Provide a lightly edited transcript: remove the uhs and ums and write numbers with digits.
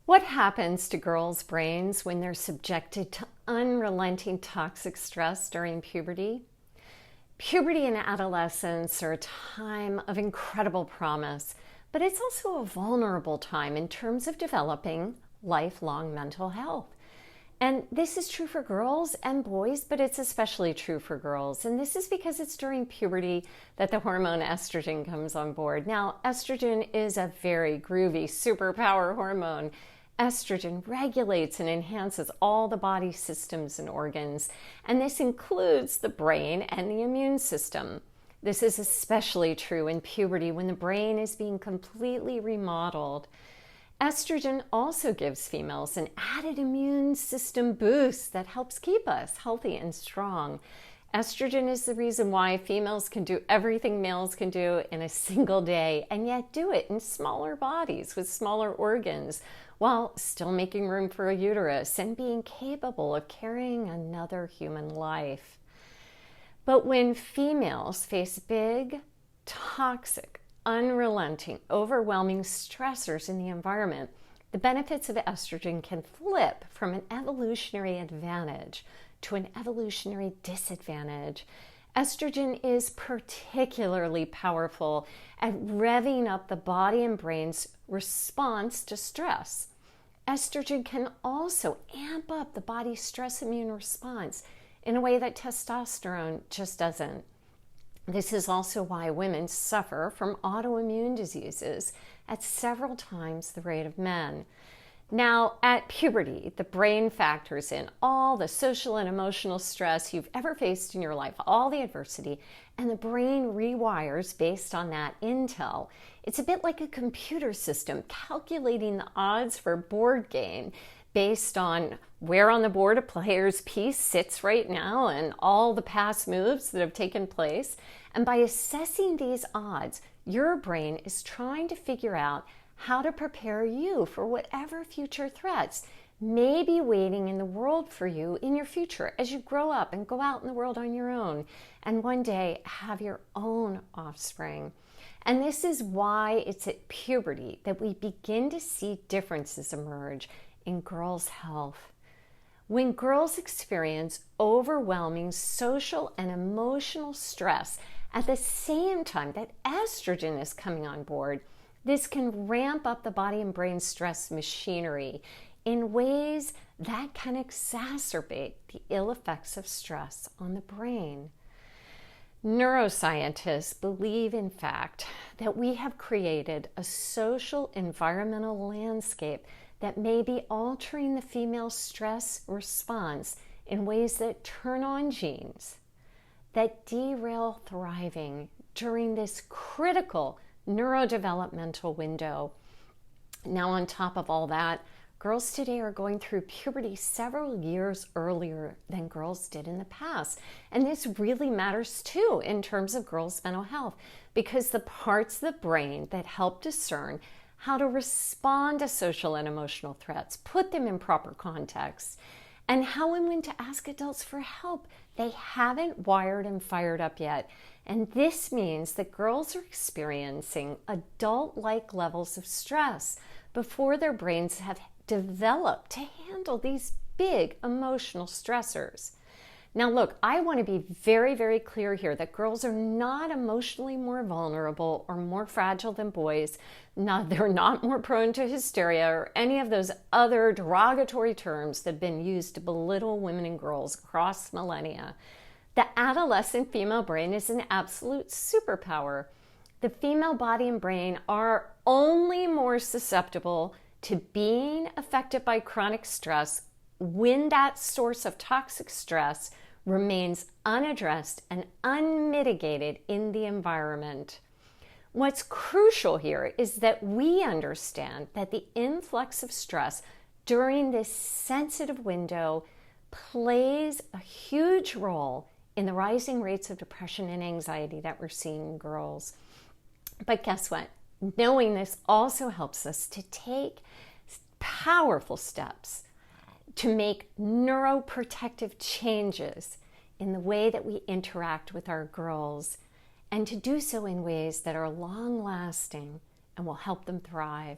What happens to girls' brains when they're subjected to unrelenting toxic stress during puberty? Puberty and adolescence are a time of incredible promise, but it's also a vulnerable time in terms of developing lifelong mental health. And this is true for girls and boys, but it's especially true for girls. And this is because it's during puberty that the hormone estrogen comes on board. Now, estrogen is a very groovy superpower hormone. Estrogen regulates and enhances all the body systems and organs, and this includes the brain and the immune system. This is especially true in puberty when the brain is being completely remodeled. Estrogen also gives females an added immune system boost that helps keep us healthy and strong. Estrogen is the reason why females can do everything males can do in a single day, and yet do it in smaller bodies with smaller organs, while still making room for a uterus and being capable of carrying another human life. But when females face big, toxic, unrelenting, overwhelming stressors in the environment, the benefits of estrogen can flip from an evolutionary advantage to an evolutionary disadvantage. Estrogen is particularly powerful at revving up the body and brain's response to stress. Estrogen can also amp up the body's stress immune response in a way that testosterone just doesn't. This is also why women suffer from autoimmune diseases at several times the rate of men. Now, at puberty, the brain factors in all the social and emotional stress you've ever faced in your life, all the adversity, and the brain rewires based on that intel. It's a bit like a computer system calculating the odds for a board game based on where on the board a player's piece sits right now and all the past moves that have taken place. And by assessing these odds, your brain is trying to figure out how to prepare you for whatever future threats may be waiting in the world for you in your future as you grow up and go out in the world on your own and one day have your own offspring. And this is why it's at puberty that we begin to see differences emerge in girls' health. When girls experience overwhelming social and emotional stress at the same time that estrogen is coming on board, this can ramp up the body and brain stress machinery in ways that can exacerbate the ill effects of stress on the brain. Neuroscientists believe, in fact, that we have created a social environmental landscape that may be altering the female stress response in ways that turn on genes that derail thriving during this critical neurodevelopmental window. Now, on top of all that, girls today are going through puberty several years earlier than girls did in the past. And this really matters too in terms of girls' mental health, because the parts of the brain that help discern how to respond to social and emotional threats, put them in proper context, and how and when to ask adults for help, they haven't wired and fired up yet. And this means that girls are experiencing adult-like levels of stress before their brains have developed to handle these big emotional stressors. Now look, I want to be very, very clear here that girls are not emotionally more vulnerable or more fragile than boys. They're not more prone to hysteria or any of those other derogatory terms that have been used to belittle women and girls across millennia. The adolescent female brain is an absolute superpower. The female body and brain are only more susceptible to being affected by chronic stress when that source of toxic stress remains unaddressed and unmitigated in the environment. What's crucial here is that we understand that the influx of stress during this sensitive window plays a huge role in the rising rates of depression and anxiety that we're seeing in girls. But guess what? Knowing this also helps us to take powerful steps to make neuroprotective changes in the way that we interact with our girls, and to do so in ways that are long-lasting and will help them thrive.